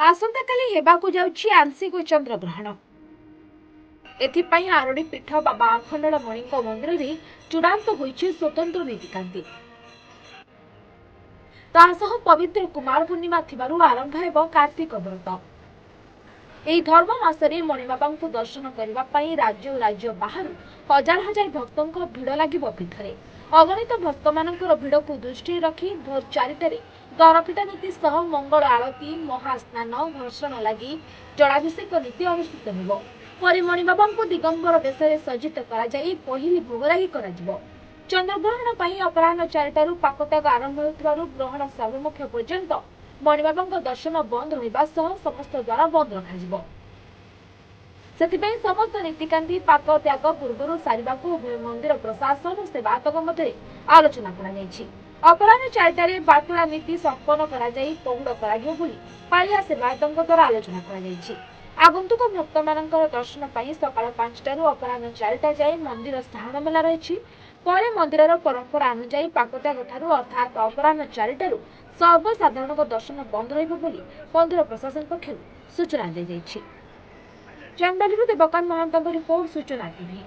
ଆସନ୍ତାକାଲି ହେବାକୁ ଯାଉଛି ଆଂଶିକ ଚନ୍ଦ୍ରଗ୍ରହଣ। ଏଥିପାଇଁ ଆରଡ଼ି ପୀଠ ବାବା ଆଖଣ୍ଡଳମଣିଙ୍କ ମନ୍ଦିରରେ ଚୂଡ଼ାନ୍ତ ହୋଇଛି ସ୍ୱତନ୍ତ୍ର ନୀତିକାନ୍ତି। ତାସହ ପବିତ୍ର କୁମାର ପୂର୍ଣ୍ଣିମା ଥିବାରୁ ଆରମ୍ଭ ହେବ କାର୍ତ୍ତିକ ବ୍ରତ। ଏହି ଧର୍ମ ମାସରେ ମଣିବାବାଙ୍କୁ ଦର୍ଶନ କରିବା ପାଇଁ ରାଜ୍ୟ ଓ ରାଜ୍ୟ ବାହାରୁ ହଜାର ହଜାର ଭକ୍ତଙ୍କ ଭିଡ଼ ଲାଗିବ ପୀଠରେ। ଅଗଣିତ ଭକ୍ତମାନଙ୍କର ଭିଡ଼କୁ ଦୃଷ୍ଟିରେ ରଖି ଭୋର 4ଟାରେ ଦରପିଟା ନୀତି ସହ ମଙ୍ଗଳ ଆଳତୀ, ମହାସ୍ନାନ, ଘର୍ଷଣ ଲାଗି ଜଳାଭିଷେକ ନୀତି ଅନୁଷ୍ଠିତ ହେବ। ପରେ ମଣିବାବାଙ୍କୁ ଦିଗମ୍ବର ବେଶରେ ସଜ୍ଜିତ କରାଯାଇ ପହିଲି ଭୋଗରାଗି କରାଯିବ। ଚନ୍ଦ୍ରଗ୍ରହଣ ପାଇଁ ଅପରାହ୍ନ 4ଟାରୁ ପାକତ୍ୟାଗ ଆରମ୍ଭ ହେଉଥିବାରୁ ଗ୍ରହଣ ସର୍ବମୁଖ୍ୟ ପର୍ଯ୍ୟନ୍ତ ମଣିବାବାଙ୍କ ଦର୍ଶନ ବନ୍ଦ ରହିବା ସହ ସମସ୍ତ ଦ୍ୱାର ବନ୍ଦ ରଖାଯିବ। ସେଥିପାଇଁ ସମସ୍ତ ନୀତିକାନ୍ତି ପାକତ୍ୟାଗ ପୂର୍ବରୁ ସାରିବାକୁ ଉଭୟ ମନ୍ଦିର ପ୍ରଶାସନ ଓ ସେବାୟତଙ୍କ ମଧ୍ୟରେ ଆଲୋଚନା କରାଯାଇଛି। ଅପରାହ୍ନ 4ଟାରେ ବାଟୁଳା ନୀତି ସମ୍ପନ୍ନ କରାଯାଇ ପହୁଡ଼ କରାଯିବ ବୋଲି ପାଳିଆ ସେବାୟତଙ୍କ ଦ୍ୱାରା ଆଲୋଚନା କରାଯାଇଛି। ଆଗନ୍ତୁକ ଭକ୍ତମାନଙ୍କର ଦର୍ଶନ ପାଇଁ ସକାଳ 5ଟାରୁ ଅପରାହ୍ନ 4ଟା ଯାଏ ମନ୍ଦିର ସାହାଣ ମେଲା ରହିଛି। ପରେ ମନ୍ଦିରର ପରମ୍ପରା ଅନୁଯାୟୀ ପାକତ୍ୟାଗ ଠାରୁ ଅର୍ଥାତ୍ ଅପରାହ୍ନ 4ଟାରୁ ସର୍ବସାଧାରଣଙ୍କ ଦର୍ଶନ ବନ୍ଦ ରହିବ ବୋଲି ମନ୍ଦିର ପ୍ରଶାସନ ପକ୍ଷରୁ ସୂଚନା ଦିଆଯାଇଛି। ଚାନ୍ଦବାଲିରୁ ଦେବକାନ୍ତ ମହାନ୍ତଙ୍କ ରିପୋର୍ଟ, ସୂଚନା ଟିଭି।